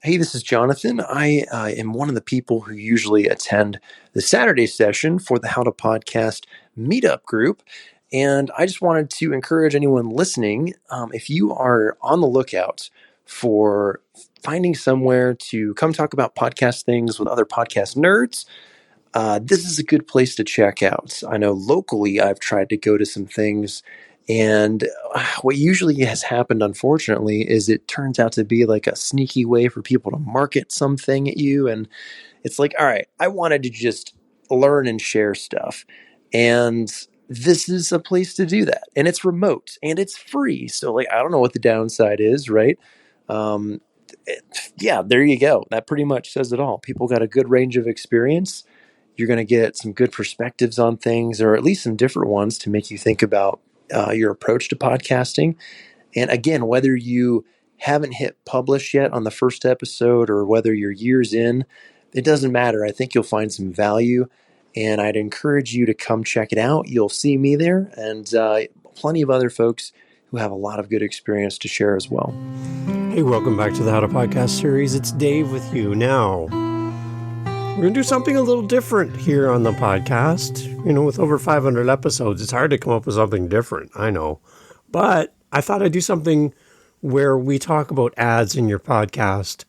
Hey, this is Jonathan. I am one of the people who usually attend the Saturday session for the How to Podcast meetup group. And I just wanted to encourage anyone listening, if you are on the lookout for finding somewhere to come talk about podcast things with other podcast nerds, this is a good place to check out. I know locally I've tried to go to some things, and what usually has happened, unfortunately, is it turns out to be like a sneaky way for people to market something at you. And it's like, all right, I wanted to just learn and share stuff. And this is a place to do that. And it's remote and it's free. So, like, I don't know what the downside is, right? Um, yeah, there you go. That pretty much says it all. People got a good range of experience. You're going to get some good perspectives on things, or at least some different ones to make you think about your approach to podcasting. And again, whether you haven't hit publish yet on the first episode or whether you're years in, it doesn't matter. I think you'll find some value, and I'd encourage you to come check it out. You'll see me there and plenty of other folks who have a lot of good experience to share as well. Hey, welcome back to the How to Podcast series. It's Dave with you. Now, we're going to do something a little different here on the podcast. You know, with over 500 episodes, it's hard to come up with something different, I know. But I thought I'd do something where we talk about ads in your podcast.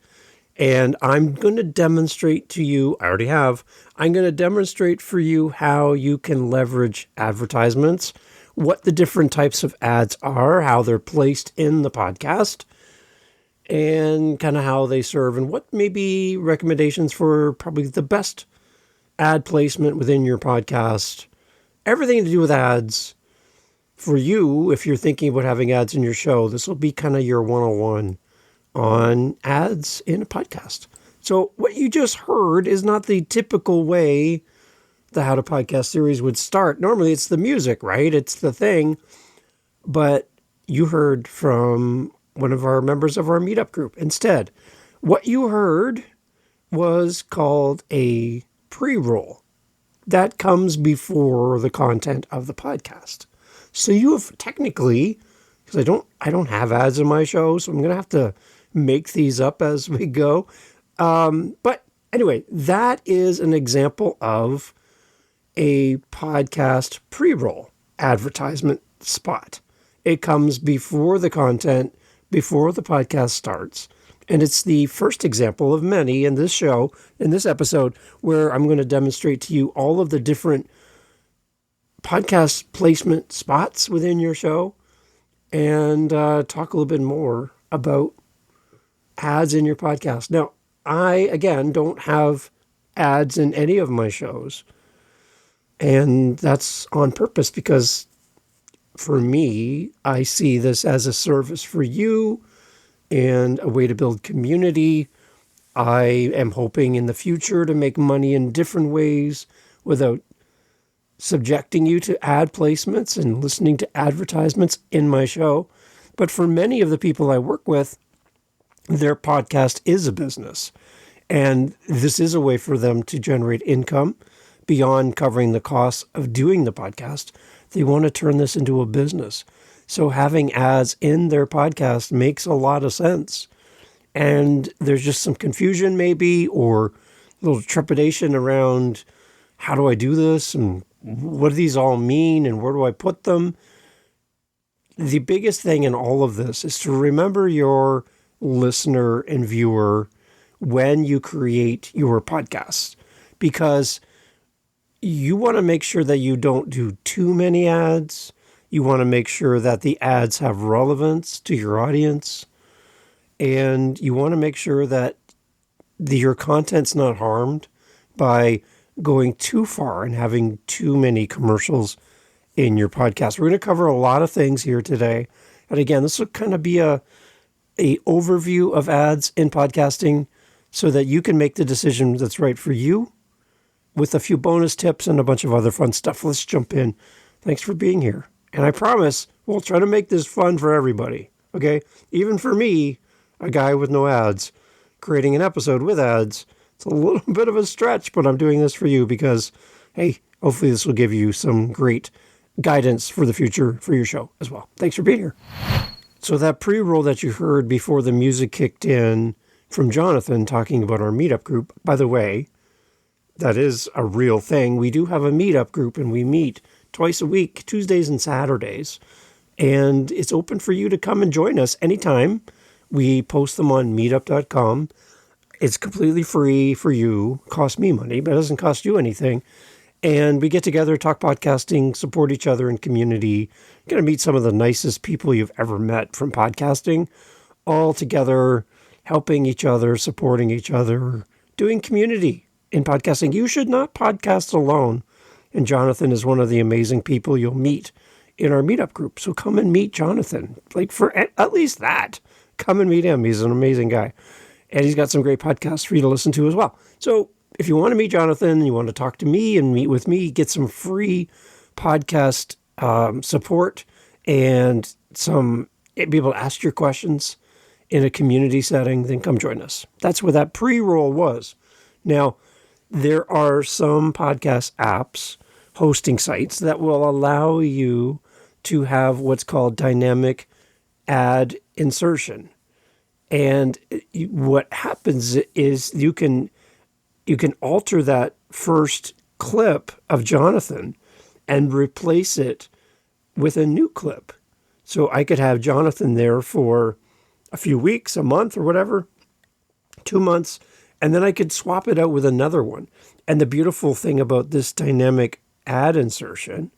And I'm going to demonstrate to you, I already have, I'm going to demonstrate for you how you can leverage advertisements, what the different types of ads are, how they're placed in the podcast, and kind of how they serve, and what may be recommendations for probably the best ad placement within your podcast. Everything to do with ads for you. If you're thinking about having ads in your show, this will be kind of your 101 on ads in a podcast. So what you just heard is not the typical way the How to Podcast series would start. Normally it's the music, right? It's the thing. But you heard from one of our members of our meetup group. Instead, what you heard was called a pre-roll. That comes before the content of the podcast. So you have technically, because I don't have ads in my show, so I'm going to have to make these up as we go. But anyway, that is an example of a podcast pre-roll advertisement spot. It comes before the content, before the podcast starts. And it's the first example of many in this show, in this episode, where I'm going to demonstrate to you all of the different podcast placement spots within your show and talk a little bit more about ads in your podcast. Now, I, again, don't have ads in any of my shows. And that's on purpose because for me, I see this as a service for you and a way to build community. I am hoping in the future to make money in different ways without subjecting you to ad placements and listening to advertisements in my show. But for many of the people I work with, their podcast is a business. And this is a way for them to generate income beyond covering the costs of doing the podcast. They want to turn this into a business. So having ads in their podcast makes a lot of sense. And there's just some confusion maybe, or a little trepidation around how do I do this and what do these all mean and where do I put them? The biggest thing in all of this is to remember your listener and viewer when you create your podcast, because you want to make sure that you don't do too many ads. You want to make sure that the ads have relevance to your audience. And you want to make sure that your content's not harmed by going too far and having too many commercials in your podcast. We're going to cover a lot of things here today. And again, this will kind of be a overview of ads in podcasting so that you can make the decision that's right for you, with a few bonus tips and a bunch of other fun stuff. Let's jump in. Thanks for being here. And I promise we'll try to make this fun for everybody, okay? Even for me, a guy with no ads, creating an episode with ads, it's a little bit of a stretch, but I'm doing this for you because, hey, hopefully this will give you some great guidance for the future for your show as well. Thanks for being here. So that pre-roll that you heard before the music kicked in from Jonathan talking about our meetup group. By the way, that is a real thing. We do have a meetup group, and we meet twice a week, Tuesdays and Saturdays. And it's open for you to come and join us anytime. We post them on meetup.com. It's completely free for you. It costs me money, but it doesn't cost you anything. And we get together, talk podcasting, support each other in community. You're going to meet some of the nicest people you've ever met from podcasting, all together, helping each other, supporting each other, doing community in podcasting. You should not podcast alone. And Jonathan is one of the amazing people you'll meet in our meetup group. So come and meet Jonathan. Like, for at least that, come and meet him. He's an amazing guy. And he's got some great podcasts for you to listen to as well. So if you want to meet Jonathan, you want to talk to me and meet with me, get some free podcast support and be able to ask your questions in a community setting, then come join us. That's what that pre-roll was. Now, there are some podcast apps, hosting sites, that will allow you to have what's called dynamic ad insertion. And what happens is you can alter that first clip of Jonathan and replace it with a new clip. So I could have Jonathan there for a few weeks, a month or whatever, 2 months, and then I could swap it out with another one. And the beautiful thing about this dynamic ad insertion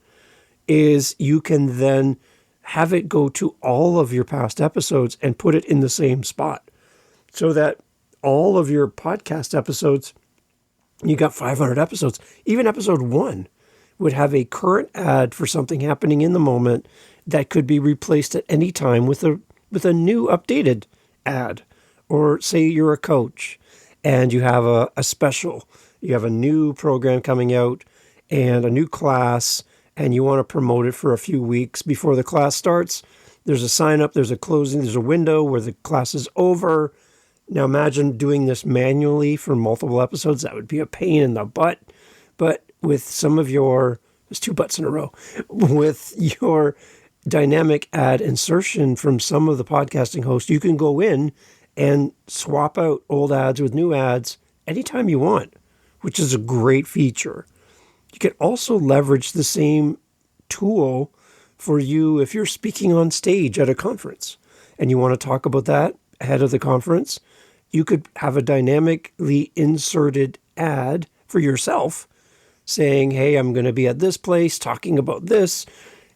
is you can then have it go to all of your past episodes and put it in the same spot, so that all of your podcast episodes, you got 500 episodes, even episode 1 would have a current ad for something happening in the moment that could be replaced at any time with a new updated ad. Or say you're a coach and you have a special, you have a new program coming out and a new class, and you want to promote it for a few weeks before the class starts. There's a sign up, there's a closing, there's a window where the class is over. Now imagine doing this manually for multiple episodes. That would be a pain in the butt. But with some of there's 2 butts in a row, with your dynamic ad insertion from some of the podcasting hosts, you can go in and swap out old ads with new ads anytime you want, which is a great feature. You can also leverage the same tool for you if you're speaking on stage at a conference and you want to talk about that ahead of the conference. You could have a dynamically inserted ad for yourself saying, hey, I'm going to be at this place talking about this,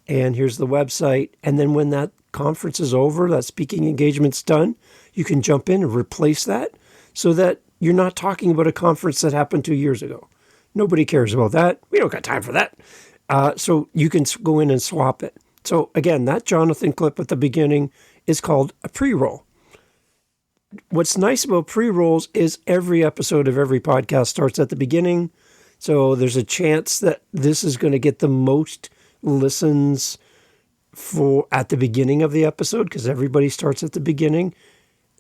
and here's the website. And then when that conference is over, that speaking engagement's done, you can jump in and replace that so that you're not talking about a conference that happened 2 years ago. Nobody cares about that. We don't got time for that. So you can go in and swap it. So again, that Jonathan clip at the beginning is called a pre-roll. What's nice about pre-rolls is every episode of every podcast starts at the beginning. So there's a chance that this is going to get the most listens at the beginning of the episode, because everybody starts at the beginning.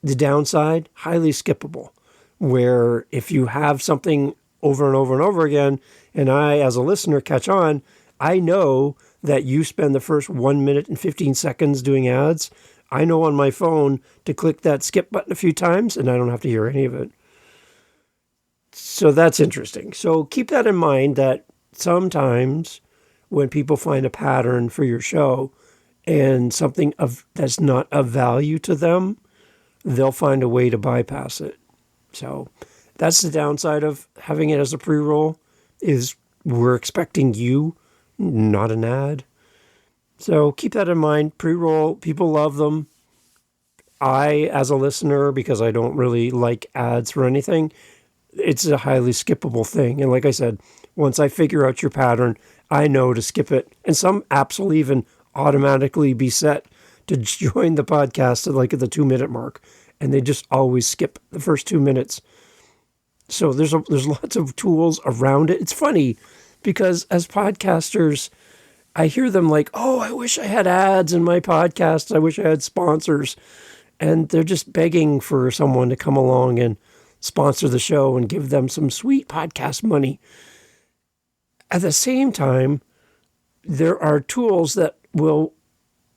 The downside, highly skippable, where if you have something over and over and over again, and I, as a listener, catch on, I know that you spend the first 1 minute and 15 seconds doing ads. I know on my phone to click that skip button a few times, and I don't have to hear any of it. So that's interesting. So keep that in mind, that sometimes when people find a pattern for your show and something that's not of value to them, they'll find a way to bypass it. So that's the downside of having it as a pre-roll, is we're expecting you, not an ad. So keep that in mind. Pre-roll, people love them. I, as a listener, because I don't really like ads for anything, it's a highly skippable thing. And like I said, once I figure out your pattern, I know to skip it. And some apps will even automatically be set to join the podcast at the 2-minute mark, and they just always skip the first 2 minutes. So there's lots of tools around it. It's funny because as podcasters, I hear them like, oh, I wish I had ads in my podcast. I wish I had sponsors. And they're just begging for someone to come along and sponsor the show and give them some sweet podcast money. At the same time, there are tools that will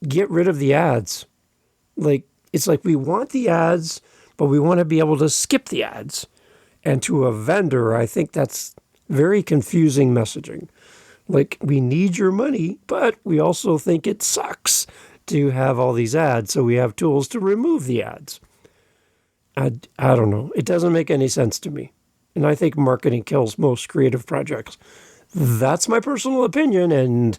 get rid of the ads. It's like we want the ads, but we want to be able to skip the ads. And to a vendor, I think that's very confusing messaging. Like, we need your money, but we also think it sucks to have all these ads, so we have tools to remove the ads. I don't know. It doesn't make any sense to me. And I think marketing kills most creative projects. That's my personal opinion, and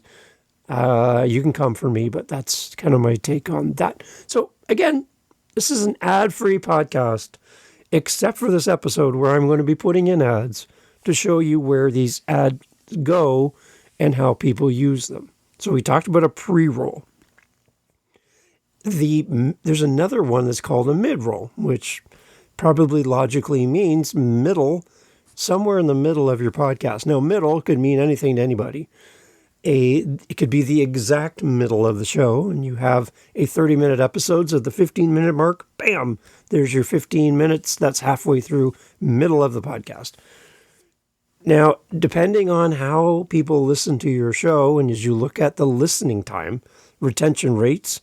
you can come for me, but that's kind of my take on that. So again, this is an ad-free podcast, except for this episode where I'm going to be putting in ads to show you where these ads go and how people use them. So we talked about a pre-roll. There's another one that's called a mid-roll, which probably logically means middle, somewhere in the middle of your podcast. Now, middle could mean anything to anybody. It could be the exact middle of the show, and you have a 30-minute episodes at the 15-minute mark. Bam! There's your 15 minutes. That's halfway through, middle of the podcast. Now, depending on how people listen to your show, and as you look at the listening time, retention rates,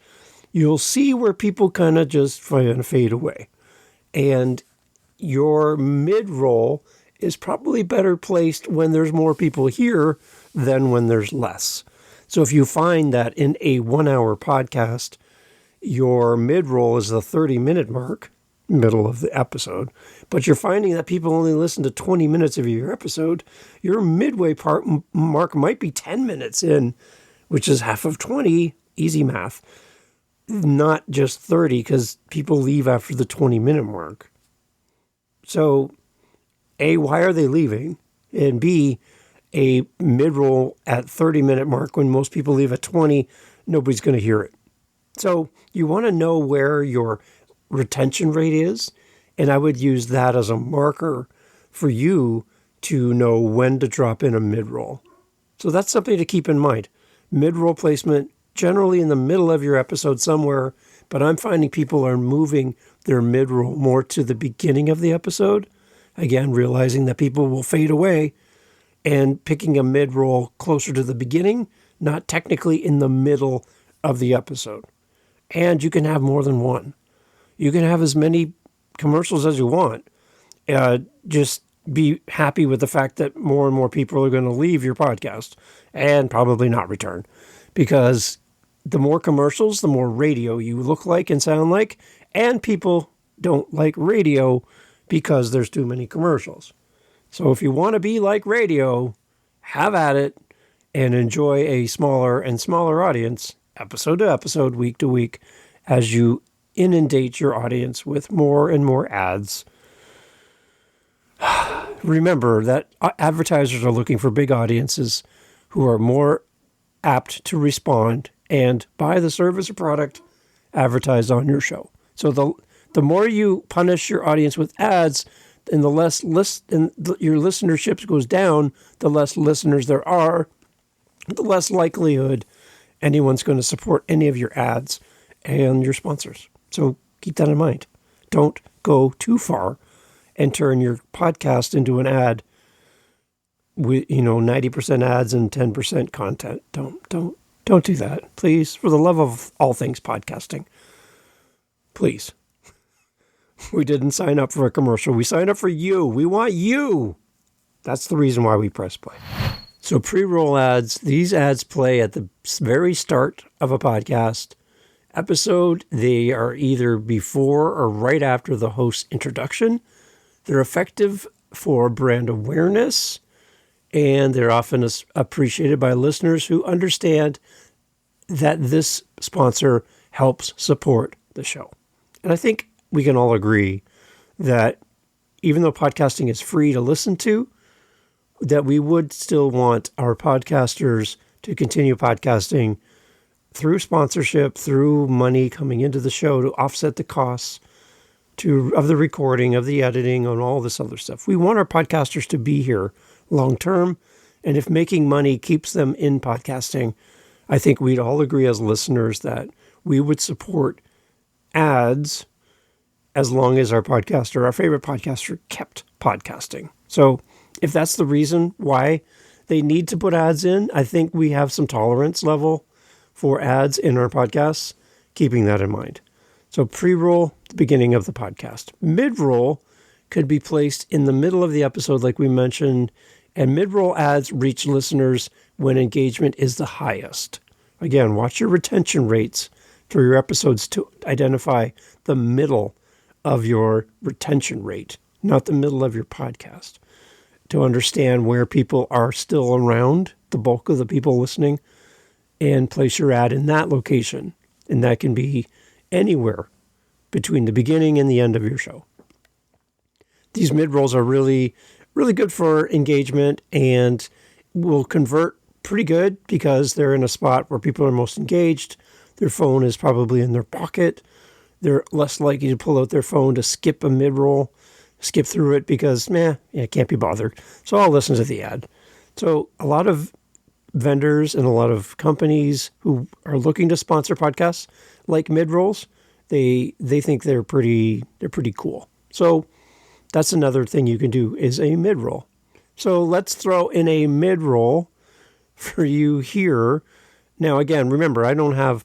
you'll see where people kind of just fade away. And your mid-roll is probably better placed when there's more people here than when there's less. So if you find that in a 1-hour podcast, your mid-roll is the 30-minute mark, middle of the episode, but you're finding that people only listen to 20 minutes of your episode, your midway part mark might be 10 minutes in, which is half of 20, easy math, not just 30, because people leave after the 20-minute mark. So, A, why are they leaving? And B, a mid-roll at 30-minute mark when most people leave at 20, nobody's going to hear it. So you want to know where your retention rate is, and I would use that as a marker for you to know when to drop in a mid-roll. So that's something to keep in mind. Mid-roll placement, generally in the middle of your episode somewhere, but I'm finding people are moving their mid-roll more to the beginning of the episode. Again, realizing that people will fade away and picking a mid-roll closer to the beginning, not technically in the middle of the episode. And you can have more than one. You can have as many commercials as you want. Just be happy with the fact that more and more people are going to leave your podcast and probably not return. Because the more commercials, the more radio you look like and sound like. And people don't like radio because there's too many commercials. So if you want to be like radio, have at it and enjoy a smaller and smaller audience, episode to episode, week to week, as you inundate your audience with more and more ads. Remember that advertisers are looking for big audiences who are more apt to respond and buy the service or product advertised on your show. So the more you punish your audience with ads, and the less your listenership goes down, the less listeners there are, the less likelihood anyone's going to support any of your ads and your sponsors. So keep that in mind. Don't go too far and turn your podcast into an ad with 90% ads and 10% content. Don't do that, please. For the love of all things podcasting, please. We didn't sign up for a commercial. We signed up for you. We want you. That's the reason why we press play. So pre-roll ads, these ads play at the very start of a podcast episode. They are either before or right after the host's introduction. They're effective for brand awareness, and they're often appreciated by listeners who understand that this sponsor helps support the show. And I think we can all agree that even though podcasting is free to listen to, that we would still want our podcasters to continue podcasting through sponsorship, through money coming into the show to offset the costs of the recording, of the editing, and all this other stuff. We want our podcasters to be here long term, and if making money keeps them in podcasting, I think we'd all agree as listeners that we would support ads as long as our podcaster, our favorite podcaster, kept podcasting. So if that's the reason why they need to put ads in, I think we have some tolerance level for ads in our podcasts, keeping that in mind. So pre-roll, the beginning of the podcast. Mid-roll could be placed in the middle of the episode, like we mentioned, and mid-roll ads reach listeners when engagement is the highest. Again, watch your retention rates for your episodes to identify the middle of your retention rate, not the middle of your podcast, to understand where people are still around, the bulk of the people listening, and place your ad in that location. And that can be anywhere between the beginning and the end of your show. These mid-rolls are really, really good for engagement and will convert pretty good because they're in a spot where people are most engaged. Their phone is probably in their pocket. They're less likely to pull out their phone to skip a mid-roll, skip through it because, can't be bothered. So I'll listen to the ad. So a lot of vendors and a lot of companies who are looking to sponsor podcasts like mid-rolls, they think they're pretty cool. So that's another thing you can do is a mid-roll. So let's throw in a mid-roll for you here. Now, again, remember, I don't have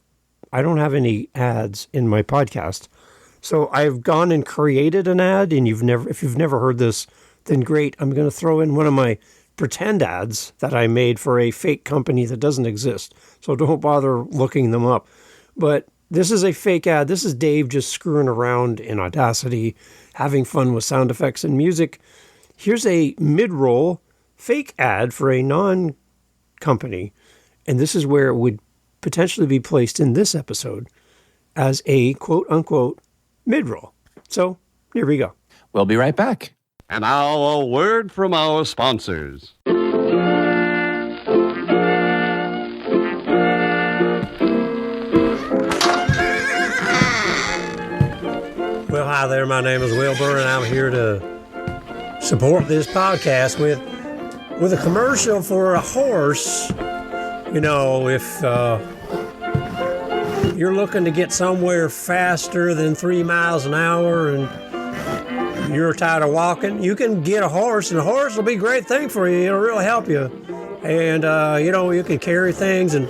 any ads in my podcast. So I've gone and created an ad, and if you've never heard this, then great. I'm going to throw in one of my pretend ads that I made for a fake company that doesn't exist. So don't bother looking them up. But this is a fake ad. This is Dave just screwing around in Audacity, having fun with sound effects and music. Here's a mid-roll fake ad for a non-company. And this is where it would potentially be placed in this episode as a quote-unquote mid-roll. So here we go. We'll be right back. And now a word from our sponsors. Well, hi there. My name is Wilbur, and I'm here to support this podcast with a commercial for a horse. You know, if you're looking to get somewhere faster than 3 miles an hour and you're tired of walking, you can get a horse, and a horse will be a great thing for you. It'll really help you. And, you can carry things and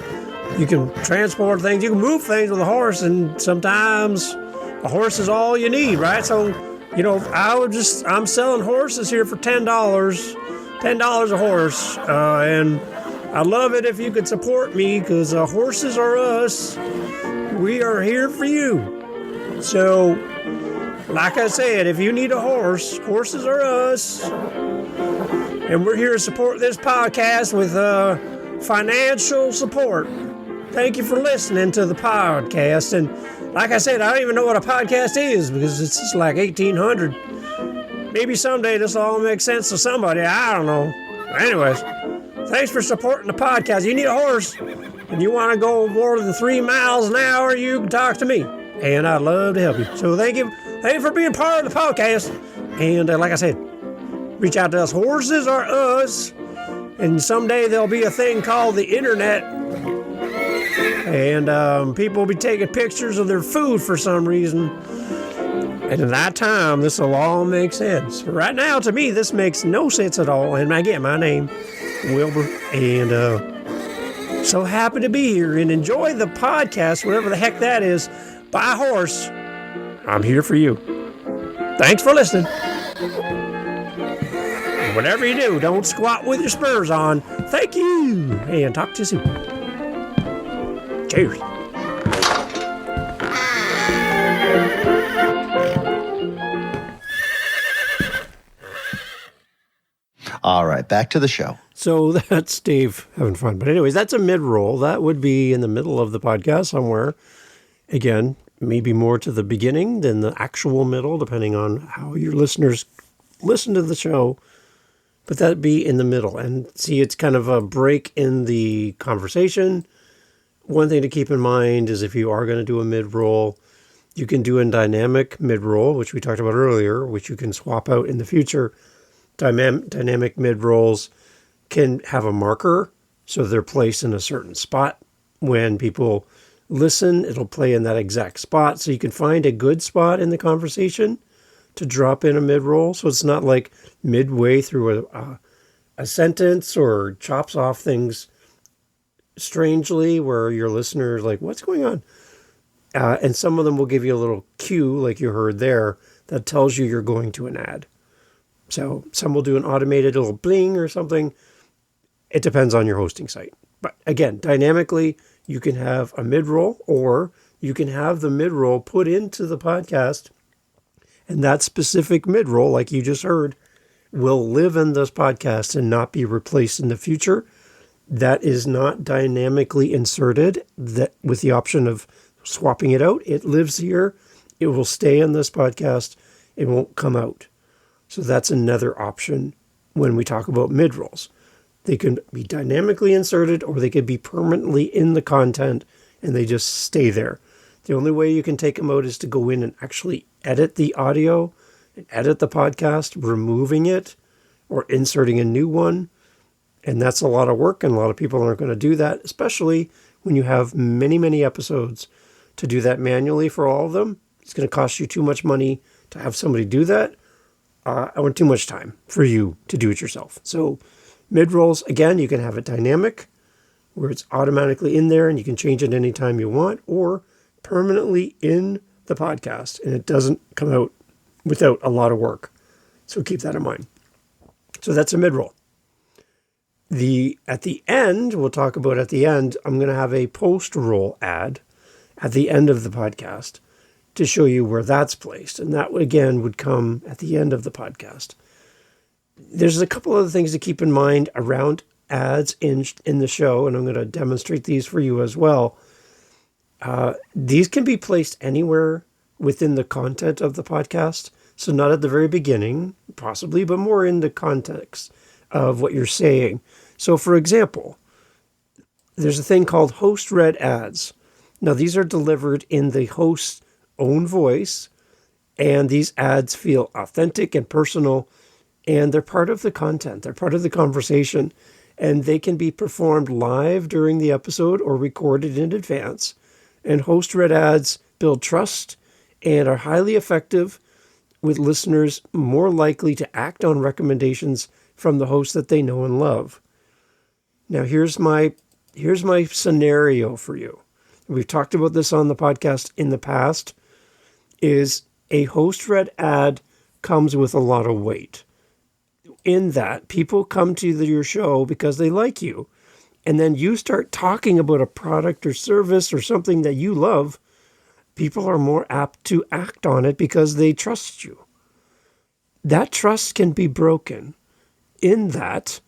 you can transport things. You can move things with a horse, and sometimes a horse is all you need, right? So, I'm selling horses here for $10 a horse. And I'd love it if you could support me because horses are us. We are here for you. So, like I said, if you need a horse, horses are us. And we're here to support this podcast with financial support. Thank you for listening to the podcast. And like I said, I don't even know what a podcast is because it's just like 1800. Maybe someday this will all make sense to somebody. I don't know. Anyways, thanks for supporting the podcast. You need a horse and you want to go more than 3 miles an hour, you can talk to me. And I'd love to help you. So thank you. Thank you for being part of the podcast. And like I said, reach out to us. Horses are us. And someday there'll be a thing called the internet. And people will be taking pictures of their food for some reason. And at that time, this will all make sense. Right now, to me, this makes no sense at all. And again, my name, Wilbur. And so happy to be here and enjoy the podcast, whatever the heck that is. Buy a horse. I'm here for you. Thanks for listening. Whatever you do, don't squat with your spurs on. Thank you. And talk to you soon. Cheers. All right, back to the show. So that's Dave having fun. But anyways, that's a mid-roll. That would be in the middle of the podcast somewhere. Again, maybe more to the beginning than the actual middle, depending on how your listeners listen to the show. But that'd be in the middle. And see, it's kind of a break in the conversation. One thing to keep in mind is if you are going to do a mid-roll, you can do a dynamic mid-roll, which we talked about earlier, which you can swap out in the future. Dynamic mid-rolls can have a marker, so they're placed in a certain spot. When people listen, it'll play in that exact spot. So you can find a good spot in the conversation to drop in a mid-roll. So it's not like midway through a sentence or chops off things strangely where your listener is like, what's going on? And some of them will give you a little cue, like you heard there, that tells you you're going to an ad. So some will do an automated little bling or something. It depends on your hosting site. But again, dynamically, you can have a mid-roll, or you can have the mid-roll put into the podcast, and that specific mid-roll, like you just heard, will live in this podcast and not be replaced in the future. That is not dynamically inserted, that with the option of swapping it out. It lives here. It will stay in this podcast. It won't come out. So that's another option when we talk about mid-rolls. They can be dynamically inserted, or they could be permanently in the content and they just stay there. The only way you can take them out is to go in and actually edit the audio and edit the podcast, removing it or inserting a new one. And that's a lot of work, and a lot of people aren't going to do that, especially when you have many, many episodes. To do that manually for all of them, it's going to cost you too much money to have somebody do that. I want too much time for you to do it yourself. So mid-rolls, again, you can have it dynamic, where it's automatically in there and you can change it anytime you want, or permanently in the podcast, and it doesn't come out without a lot of work. So keep that in mind. So that's a mid-roll. At the end, we'll talk about at the end, I'm going to have a post-roll ad at the end of the podcast to show you where that's placed. And that, again, would come at the end of the podcast. There's a couple other things to keep in mind around ads in the show, and I'm going to demonstrate these for you as well. These can be placed anywhere within the content of the podcast. So not at the very beginning, possibly, but more in the context of what you're saying. So, for example, there's a thing called host-read ads. Now, these are delivered in the host's own voice, and these ads feel authentic and personal, and they're part of the content. They're part of the conversation, and they can be performed live during the episode or recorded in advance. And host-read ads build trust and are highly effective, with listeners more likely to act on recommendations from the host that they know and love. Now, here's my scenario for you. We've talked about this on the podcast in the past, is a host-read ad comes with a lot of weight. In that, people come to your show because they like you. And then you start talking about a product or service or something that you love, people are more apt to act on it because they trust you. That trust can be broken in that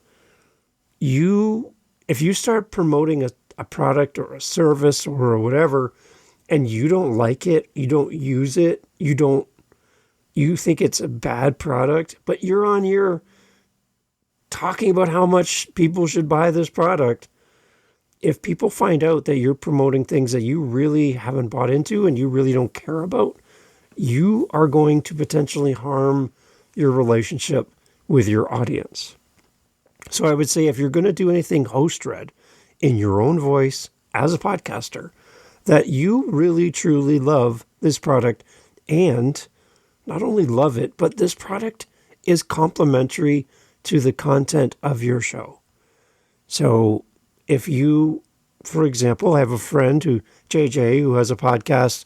if you start promoting a product or a service or whatever, and you don't like it, you don't use it, you think it's a bad product, but you're on your talking about how much people should buy this product. If people find out that you're promoting things that you really haven't bought into and you really don't care about, you are going to potentially harm your relationship with your audience. So I would say, if you're going to do anything host-read in your own voice as a podcaster, that you really truly love this product, and not only love it, but this product is complementary to the content of your show. So if you, for example, I have a friend JJ, who has a podcast,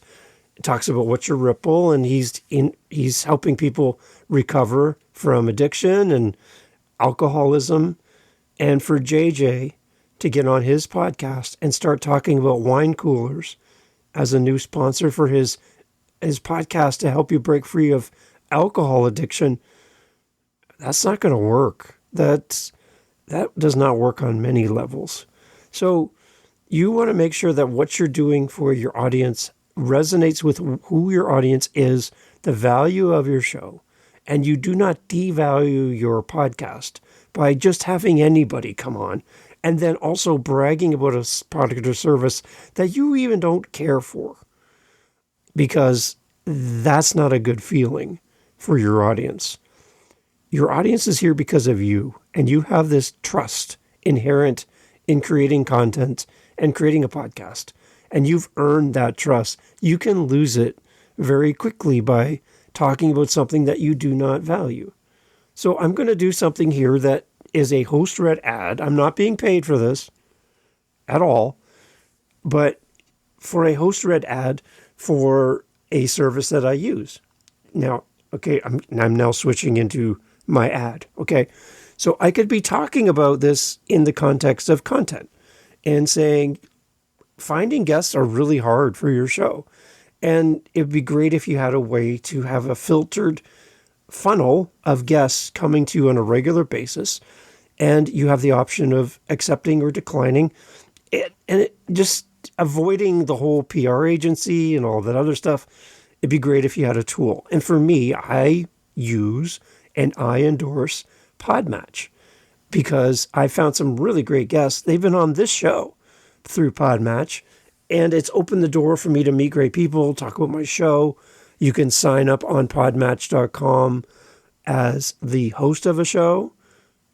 talks about What's Your Ripple, and he's helping people recover from addiction and alcoholism. And for JJ to get on his podcast and start talking about wine coolers as a new sponsor for his podcast to help you break free of alcohol addiction, that's not going to work. That does not work on many levels. So you want to make sure that what you're doing for your audience resonates with who your audience is, the value of your show, and you do not devalue your podcast by just having anybody come on and then also bragging about a product or service that you even don't care for, because that's not a good feeling for your audience. Your audience is here because of you, and you have this trust inherent in creating content and creating a podcast, and you've earned that trust. You can lose it very quickly by talking about something that you do not value. So I'm going to do something here that is a host-read ad. I'm not being paid for this at all, but for a host-read ad, for a service that I use. Now, okay, I'm now switching into my ad. Okay, so I could be talking about this in the context of content and saying, finding guests are really hard for your show. And it'd be great if you had a way to have a filtered funnel of guests coming to you on a regular basis. And you have the option of accepting or declining it, and just avoiding the whole PR agency and all that other stuff. It'd be great if you had a tool. And for me, I use and I endorse Podmatch because I found some really great guests. They've been on this show through Podmatch, and it's opened the door for me to meet great people, talk about my show. You can sign up on podmatch.com as the host of a show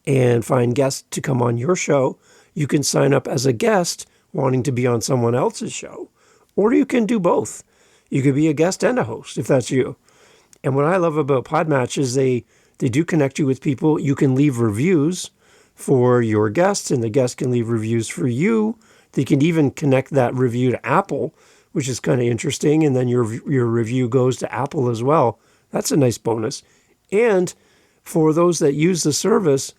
and find guests to come on your show. You can sign up as a guest wanting to be on someone else's show, or you can do both. You could be a guest and a host if that's you. And what I love about Podmatch is they do connect you with people. You can leave reviews for your guests, and the guest can leave reviews for you. They can even connect that review to Apple, which is kind of interesting, and then your review goes to Apple as well. That's a nice bonus. And for those that use the service,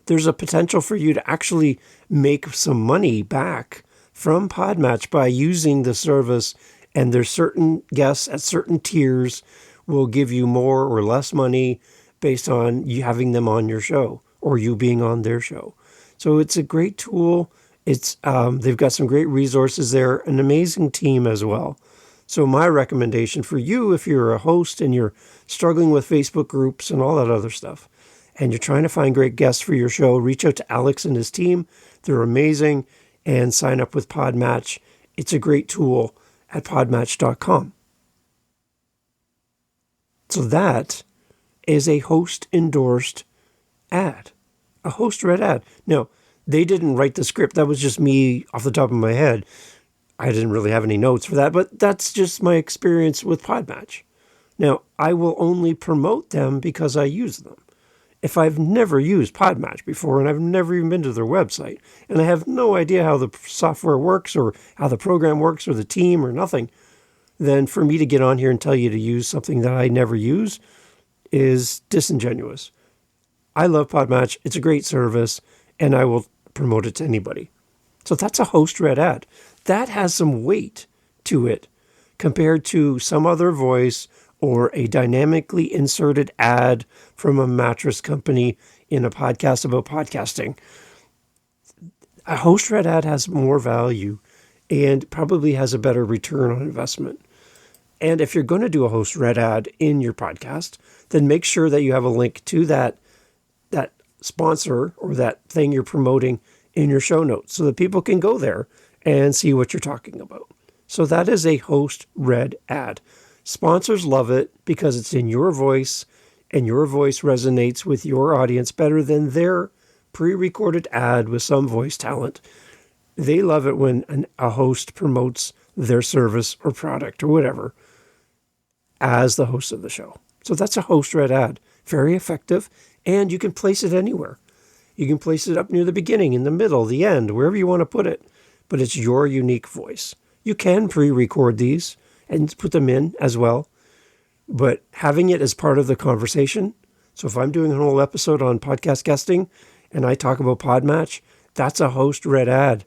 there's a potential for you to actually make some money back from Podmatch by using the service. And there's certain guests at certain tiers will give you more or less money based on you having them on your show or you being on their show. So it's a great tool. It's they've got some great resources there, an amazing team as well. So my recommendation for you, if you're a host and you're struggling with Facebook groups and all that other stuff, and you're trying to find great guests for your show, reach out to Alex and his team. They're amazing. And sign up with Podmatch. It's a great tool at podmatch.com. So that is a host-endorsed ad, a host-read ad. Now, they didn't write the script. That was just me off the top of my head. I didn't really have any notes for that, but that's just my experience with Podmatch. Now, I will only promote them because I use them. If I've never used Podmatch before and I've never even been to their website and I have no idea how the software works or how the program works or the team or nothing, then for me to get on here and tell you to use something that I never use is disingenuous. I love Podmatch. It's a great service and I will promote it to anybody. So that's a host-read ad. That has some weight to it compared to some other voice or a dynamically inserted ad from a mattress company in a podcast about podcasting. A host-read ad has more value and probably has a better return on investment. And if you're going to do a host-read ad in your podcast, then make sure that you have a link to that sponsor or that thing you're promoting in your show notes so that people can go there and see what you're talking about. So that is a host-read ad. Sponsors love it because it's in your voice and your voice resonates with your audience better than their pre-recorded ad with some voice talent. They love it when a host promotes their service or product or whatever as the host of the show. So that's a host-read ad. Very effective, and you can place it anywhere. You can place it up near the beginning, in the middle, the end, wherever you want to put it. But it's your unique voice. You can pre-record these and put them in as well. But having it as part of the conversation, so if I'm doing a whole episode on podcast guesting and I talk about Podmatch, that's a host-read ad.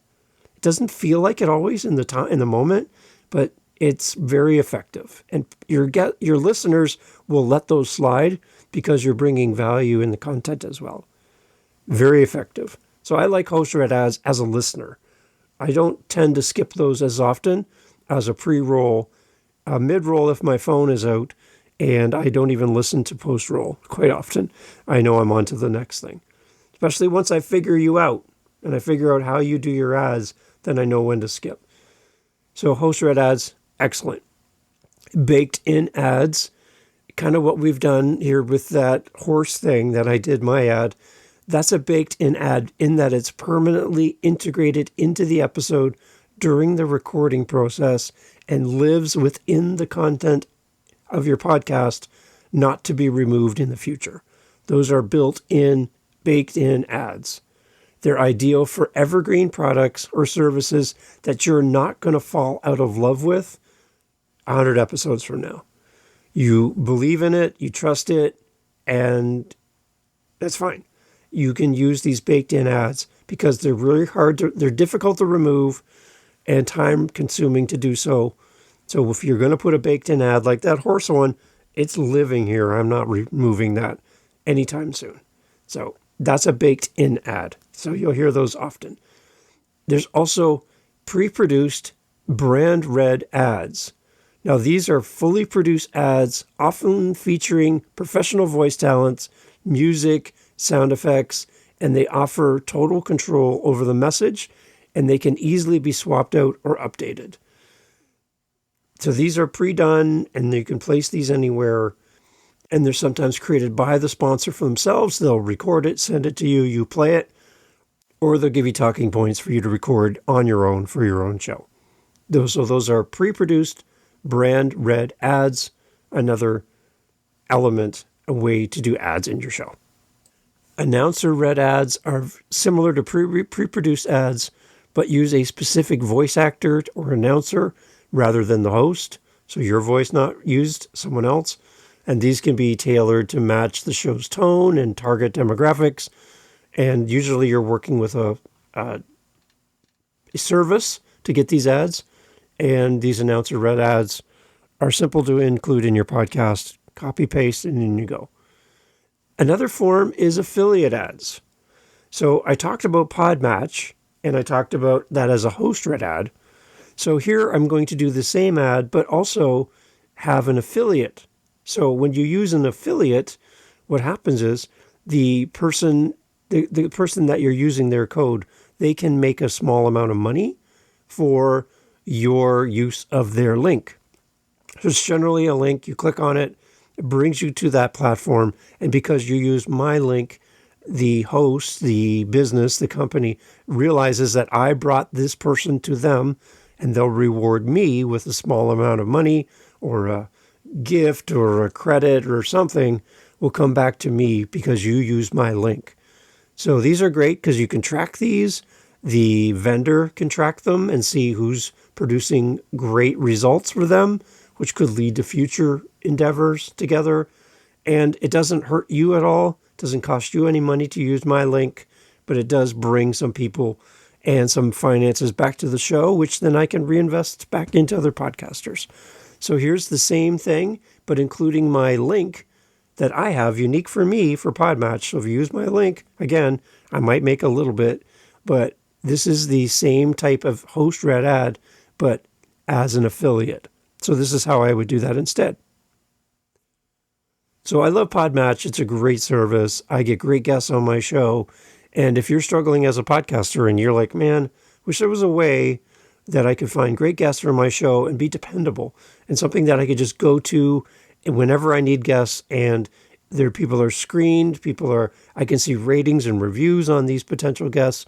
It doesn't feel like it always in the moment, but it's very effective. And your listeners will let those slide because you're bringing value in the content as well. Very effective. So I like host-read ads as a listener. I don't tend to skip those as often as a pre-roll. Mid-roll if my phone is out, and I don't even listen to post-roll quite often. I know I'm on to the next thing. Especially once I figure you out, and I figure out how you do your ads, then I know when to skip. So host-read ads, excellent. Baked-in ads, kind of what we've done here with that horse thing that I did my ad. That's a baked-in ad in that it's permanently integrated into the episode during the recording process and lives within the content of your podcast, not to be removed in the future. Those are built-in, baked-in ads. They're ideal for evergreen products or services that you're not going to fall out of love with 100 episodes from now. You believe in it, you trust it, and that's fine. You can use these baked in ads because they're really they're difficult to remove and time consuming to do so. So if you're going to put a baked in ad like that horse one, it's living here. I'm not removing that anytime soon. So that's a baked in ad. So you'll hear those often. There's also pre-produced brand red ads. Now, these are fully produced ads, often featuring professional voice talents, music, sound effects, and they offer total control over the message, and they can easily be swapped out or updated. So these are pre-done, and you can place these anywhere, and they're sometimes created by the sponsor for themselves. They'll record it, send it to you, you play it, or they'll give you talking points for you to record on your own for your own show. Those are pre-produced brand red ads, another element, a way to do ads in your show. Announcer red ads are similar to pre-produced ads, but use a specific voice actor or announcer rather than the host. So your voice not used, someone else. And these can be tailored to match the show's tone and target demographics. And usually you're working with a service to get these ads. And these announcer red ads are simple to include in your podcast. Copy, paste, and in you go. Another form is affiliate ads. So I talked about Podmatch, and I talked about that as a host red ad. So here I'm going to do the same ad, but also have an affiliate. So when you use an affiliate, what happens is the person that you're using their code, they can make a small amount of money for your use of their link. So it's generally a link, you click on it, it brings you to that platform, and because you use my link, the host, the business, the company realizes that I brought this person to them, and they'll reward me with a small amount of money or a gift or a credit or something will come back to me because you used my link. So these are great because you can track these. The vendor can track them and see who's producing great results for them, which could lead to future endeavors together. And it doesn't hurt you at all. It doesn't cost you any money to use my link, but it does bring some people and some finances back to the show, which then I can reinvest back into other podcasters. So here's the same thing, but including my link that I have unique for me for Podmatch. So if you use my link, again, I might make a little bit, but this is the same type of host red ad, but as an affiliate. So this is how I would do that instead. So I love Podmatch. It's a great service. I get great guests on my show. And if you're struggling as a podcaster and you're like, man, wish there was a way that I could find great guests for my show and be dependable and something that I could just go to whenever I need guests, and people are screened, I can see ratings and reviews on these potential guests,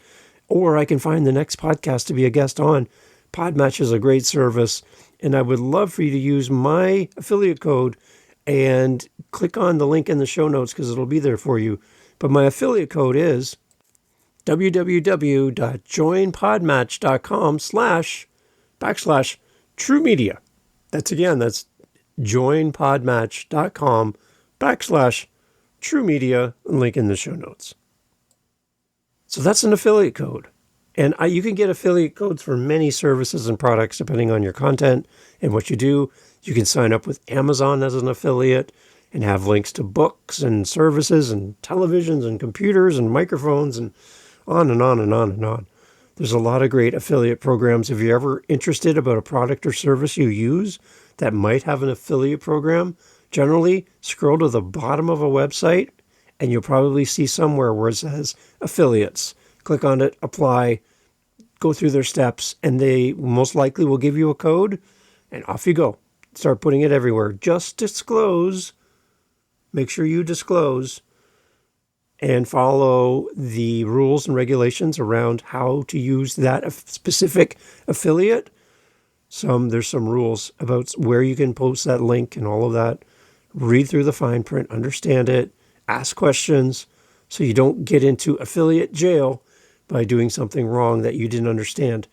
or I can find the next podcast to be a guest on. Podmatch is a great service, and I would love for you to use my affiliate code and click on the link in the show notes because it'll be there for you. But my affiliate code is www.joinpodmatch.com/TrueMedia. That's joinpodmatch.com/TrueMedia, link in the show notes. So that's an affiliate code. And you can get affiliate codes for many services and products depending on your content and what you do. You can sign up with Amazon as an affiliate and have links to books and services and televisions and computers and microphones and on and on and on and on. There's a lot of great affiliate programs. If you're ever interested about a product or service you use that might have an affiliate program, generally scroll to the bottom of a website and you'll probably see somewhere where it says affiliates. Click on it, apply, go through their steps, and they most likely will give you a code, and off you go. Start putting it everywhere. Just disclose. Make sure you disclose and follow the rules and regulations around how to use that specific affiliate. There's some rules about where you can post that link and all of that. Read through the fine print, understand it, ask questions so you don't get into affiliate jail by doing something wrong that you didn't understand.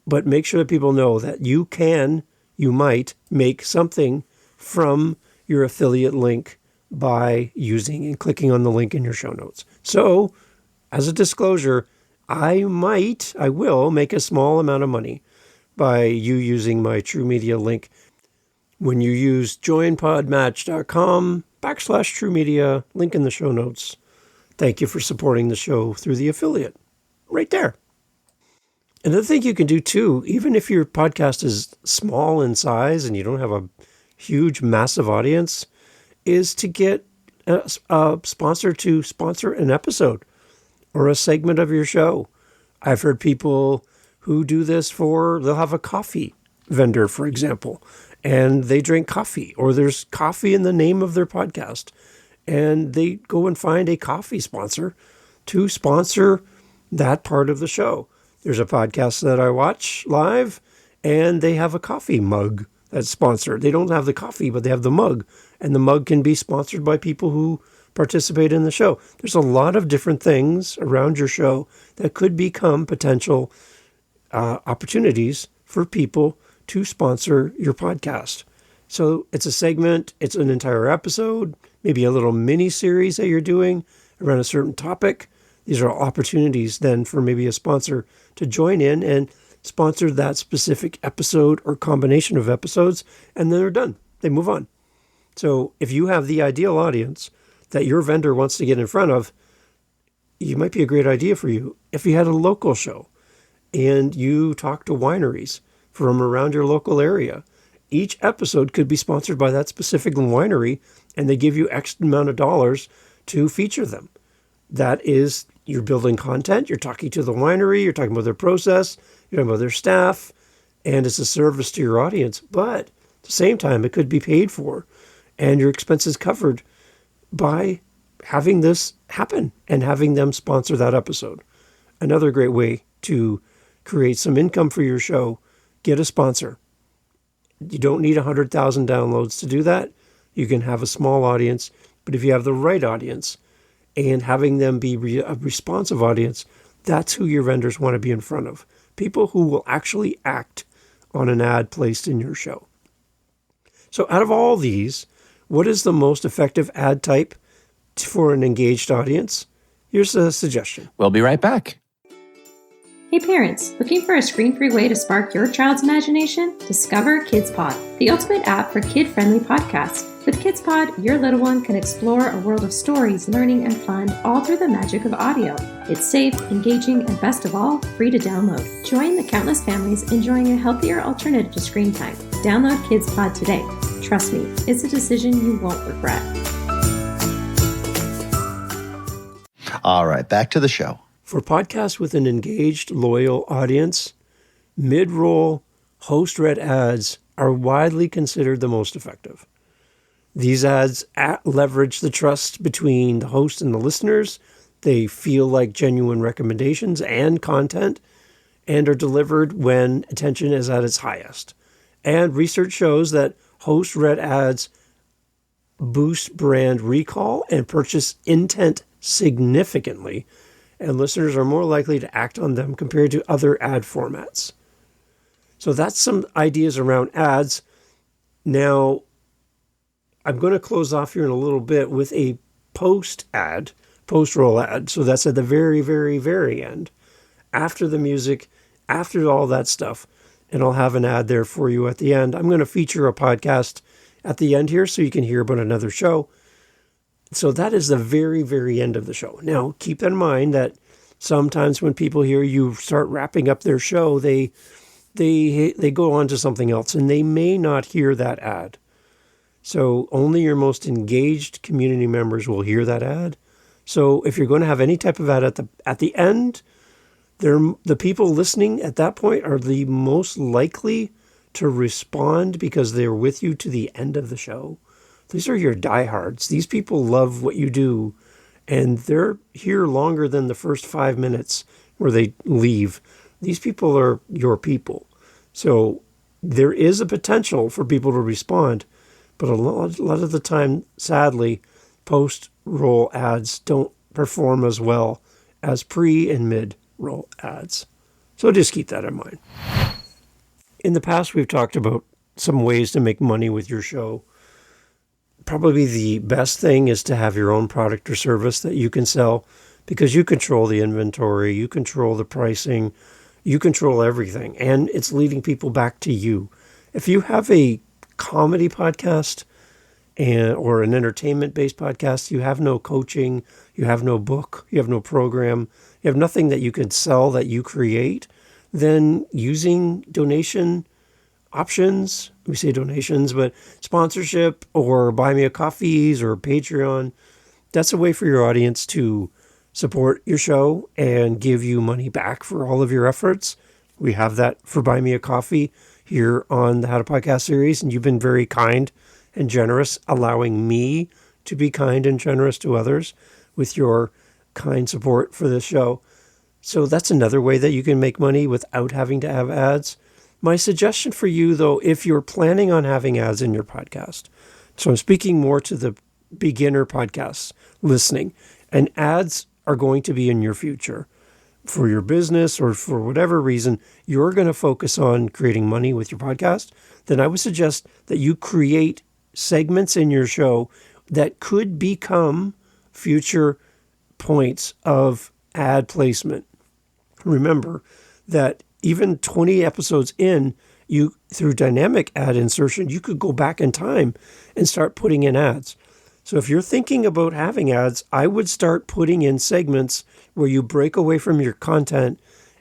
But make sure that people know that you can you might make something from your affiliate link by using and clicking on the link in your show notes. So, as a disclosure, I will make a small amount of money by you using my True Media link when you use joinpodmatch.com/True Media, link in the show notes. Thank you for supporting the show through the affiliate. Right there. Another thing you can do too, even if your podcast is small in size and you don't have a huge, massive audience, is to get a sponsor to sponsor an episode or a segment of your show. I've heard people who do this they'll have a coffee vendor, for example, and they drink coffee, or there's coffee in the name of their podcast, and they go and find a coffee sponsor to sponsor that part of the show. There's a podcast that I watch live, and they have a coffee mug that's sponsored. They don't have the coffee, but they have the mug, and the mug can be sponsored by people who participate in the show. There's a lot of different things around your show that could become potential opportunities for people to sponsor your podcast. So it's a segment, it's an entire episode, maybe a little mini series that you're doing around a certain topic. These are opportunities then for maybe a sponsor to join in and sponsor that specific episode or combination of episodes, and then they're done. They move on. So if you have the ideal audience that your vendor wants to get in front of, it might be a great idea for you if you had a local show and you talk to wineries from around your local area. Each episode could be sponsored by that specific winery, and they give you X amount of dollars to feature them. That is, you're building content, you're talking to the winery, you're talking about their process, you're talking about their staff, and it's a service to your audience. But at the same time, it could be paid for and your expenses covered by having this happen and having them sponsor that episode. Another great way to create some income for your show, get a sponsor. You don't need 100,000 downloads to do that. You can have a small audience, but if you have the right audience and having them be a responsive audience, that's who your vendors want to be in front of. People who will actually act on an ad placed in your show. So out of all these, what is the most effective ad type for an engaged audience? Here's a suggestion. We'll be right back. Hey parents, looking for a screen-free way to spark your child's imagination? Discover KidsPod, the ultimate app for kid-friendly podcasts. With KidsPod, your little one can explore a world of stories, learning, and fun, all through the magic of audio. It's safe, engaging, and best of all, free to download. Join the countless families enjoying a healthier alternative to screen time. Download KidsPod today. Trust me, it's a decision you won't regret. All right, back to the show. For podcasts with an engaged, loyal audience, mid-roll, host-read ads are widely considered the most effective. These ads leverage the trust between the host and the listeners. They feel like genuine recommendations and content, and are delivered when attention is at its highest. And research shows that host-read ads boost brand recall and purchase intent significantly, and listeners are more likely to act on them compared to other ad formats. So that's some ideas around ads. Now, I'm going to close off here in a little bit with a post-roll ad. So that's at the very, very, very end, after the music, after all that stuff. And I'll have an ad there for you at the end. I'm going to feature a podcast at the end here so you can hear about another show. So that is the very, very end of the show. Now, keep in mind that sometimes when people hear you start wrapping up their show, they go on to something else, and they may not hear that ad. So only your most engaged community members will hear that ad. So if you're going to have any type of ad at the end, the people listening at that point are the most likely to respond because they're with you to the end of the show. These are your diehards. These people love what you do, and they're here longer than the first 5 minutes where they leave. These people are your people. So there is a potential for people to respond, but a lot of the time, sadly, post-roll ads don't perform as well as pre- and mid-roll ads. So just keep that in mind. In the past, we've talked about some ways to make money with your show. Probably the best thing is to have your own product or service that you can sell, because you control the inventory, you control the pricing, you control everything, and it's leading people back to you. If you have a comedy podcast or an entertainment-based podcast, you have no coaching, you have no book, you have no program, you have nothing that you can sell that you create, then using donation options, we say donations, but sponsorship or buy me a coffees or Patreon, that's a way for your audience to support your show and give you money back for all of your efforts. We have that for Buy Me a Coffee here on the How to Podcast series, and you've been very kind and generous, allowing me to be kind and generous to others with your kind support for this show. So that's another way that you can make money without having to have ads. My suggestion for you, though, if you're planning on having ads in your podcast, so I'm speaking more to the beginner podcasts listening, and ads are going to be in your future for your business or for whatever reason, you're going to focus on creating money with your podcast, then I would suggest that you create segments in your show that could become future points of ad placement. Remember that even 20 episodes in, you through dynamic ad insertion, you could go back in time and start putting in ads. So if you're thinking about having ads, I would start putting in segments where you break away from your content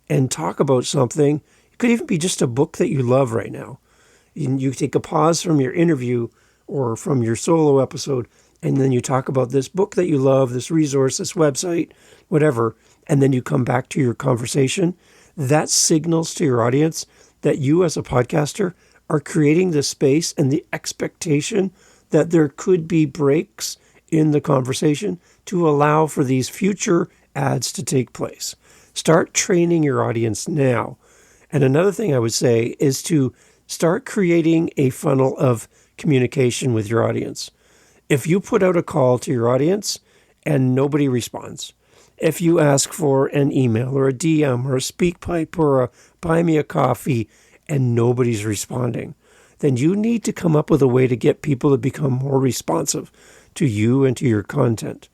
and talk about something. It could even be just a book that you love right now. You take a pause from your interview or from your solo episode, and then you talk about this book that you love, this resource, this website, whatever, and then you come back to your conversation. That signals to your audience that you as a podcaster are creating the space and the expectation that there could be breaks in the conversation to allow for these future ads to take place. Start training your audience now. And another thing I would say is to start creating a funnel of communication with your audience. If you put out a call to your audience and nobody responds, if you ask for an email or a DM or a speak pipe or a buy me a coffee and nobody's responding, then you need to come up with a way to get people to become more responsive to you and to your content.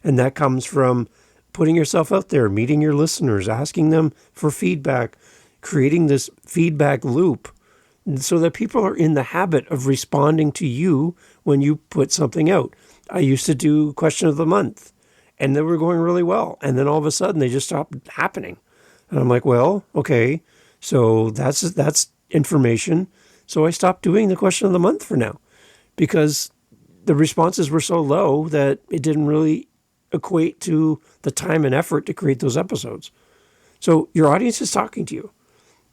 And that comes from putting yourself out there, meeting your listeners, asking them for feedback, creating this feedback loop so that people are in the habit of responding to you when you put something out. I used to do question of the month, and they were going really well. And then all of a sudden they just stopped happening. And I'm like, well, okay, so that's information. So I stopped doing the question of the month for now because the responses were so low that it didn't really equate to the time and effort to create those episodes. So your audience is talking to you.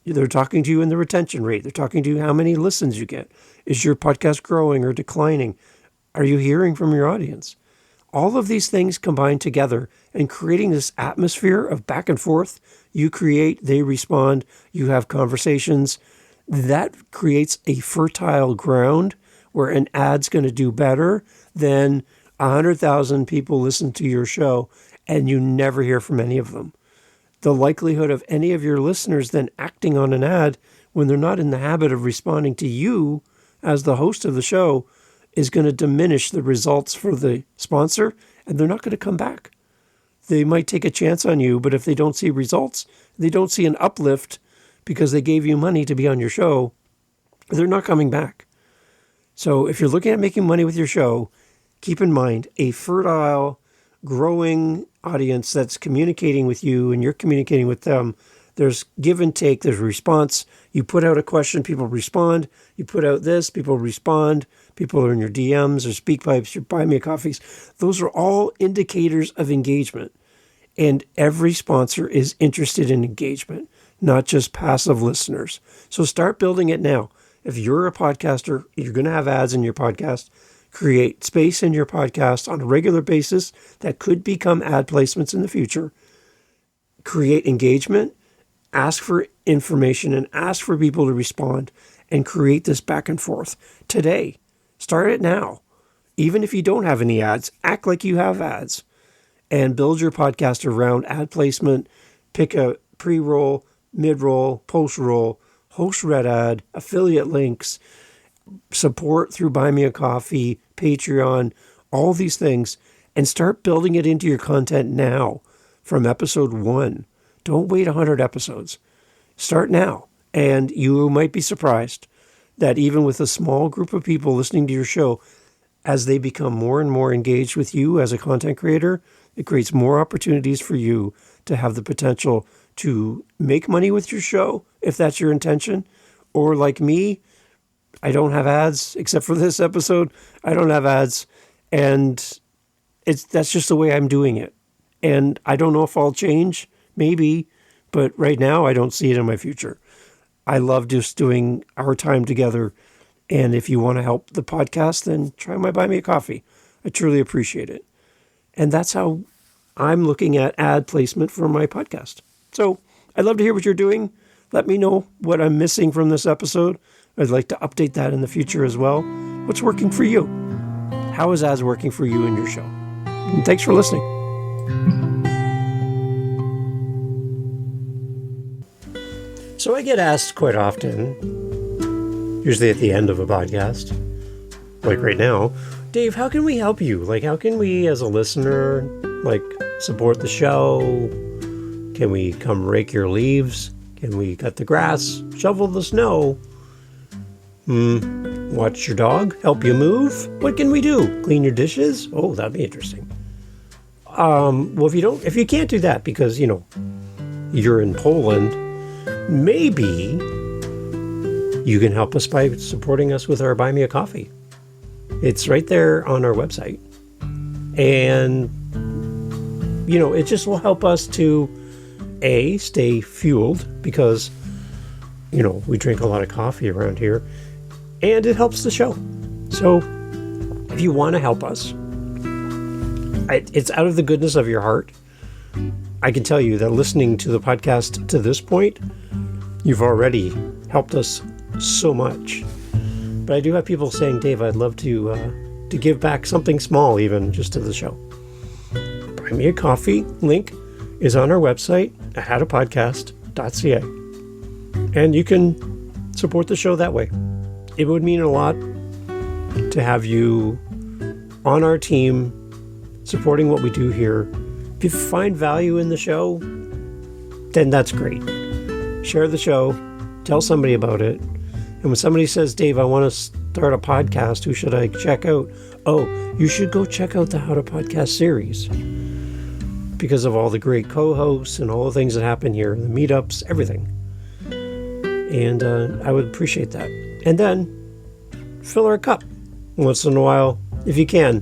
They're talking to you in the retention rate. They're talking to you how many listens you get. Is your podcast growing or declining? Are you hearing from your audience? All of these things combined together and creating this atmosphere of back and forth. You create, they respond, you have conversations. That creates a fertile ground where an ad's going to do better than 100,000 people listen to your show and you never hear from any of them. The likelihood of any of your listeners then acting on an ad when they're not in the habit of responding to you as the host of the show is going to diminish the results for the sponsor, and they're not going to come back. They might take a chance on you, but if they don't see results, they don't see an uplift because they gave you money to be on your show, they're not coming back. So if you're looking at making money with your show, keep in mind a fertile, growing audience that's communicating with you and you're communicating with them. There's give and take, there's response. You put out a question, people respond. You put out this, people respond. People are in your DMs or speak pipes, your buy me a coffees. Those are all indicators of engagement. And every sponsor is interested in engagement, not just passive listeners. So start building it now. If you're a podcaster, you're going to have ads in your podcast. Create space in your podcast on a regular basis that could become ad placements in the future. Create engagement, ask for information, and ask for people to respond and create this back and forth today. Start it now. Even if you don't have any ads, act like you have ads and build your podcast around ad placement. Pick a pre-roll, mid-roll, post-roll, host read ad, affiliate links, support through Buy Me a Coffee, Patreon, all these things, and start building it into your content now from episode 1. Don't wait 100 episodes. Start now. And you might be surprised that even with a small group of people listening to your show, as they become more and more engaged with you as a content creator, it creates more opportunities for you to have the potential to make money with your show, if that's your intention. Or like me, I don't have ads, except for this episode. I don't have ads. And that's just the way I'm doing it. And I don't know if I'll change, maybe, but right now I don't see it in my future. I love just doing our time together. And if you want to help the podcast, then try my Buy Me a Coffee. I truly appreciate it. And that's how I'm looking at ad placement for my podcast. So I'd love to hear what you're doing. Let me know what I'm missing from this episode. I'd like to update that in the future as well. What's working for you? How is ads working for you in your show? And thanks for listening. So I get asked quite often, usually at the end of a podcast, like right now, Dave, how can we help you? Like, how can we, as a listener, like, support the show? Can we come rake your leaves? Can we cut the grass, shovel the snow? Watch your dog, help you move? What can we do? Clean your dishes? Oh, that'd be interesting. Well, if you can't do that because, you're in Poland, maybe you can help us by supporting us with our Buy Me a Coffee. It's right there on our website. And, it just will help us to, A, stay fueled because, we drink a lot of coffee around here. And it helps the show. So if you want to help us, it's out of the goodness of your heart. I can tell you that listening to the podcast to this point, you've already helped us so much. But I do have people saying, Dave, I'd love to give back something small, even just to the show. Buy Me a Coffee link is on our website at howtopodcast.ca. And you can support the show that way. It would mean a lot to have you on our team supporting what we do here. If you find value in the show, then that's great. Share the show, tell somebody about it. And when somebody says, Dave, I want to start a podcast, who should I check out? Oh, you should go check out the How to Podcast series because of all the great co-hosts and all the things that happen here, the meetups, everything. And I would appreciate that. And then fill our cup once in a while if you can.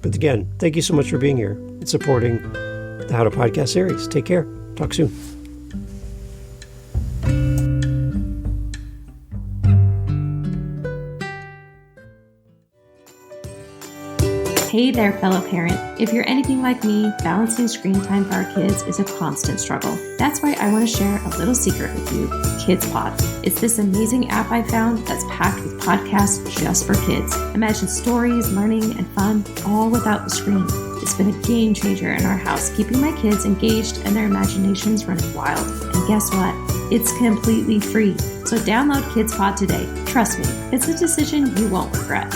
But again, thank you so much for being here and supporting the How to Podcast series. Take care. Talk soon. Hey there, fellow parent. If you're anything like me, balancing screen time for our kids is a constant struggle. That's why I want to share a little secret with you, KidsPod. It's this amazing app I found that's packed with podcasts just for kids. Imagine stories, learning, and fun, all without the screen. It's been a game changer in our house, keeping my kids engaged and their imaginations running wild. And guess what? It's completely free. So download KidsPod today. Trust me, it's a decision you won't regret.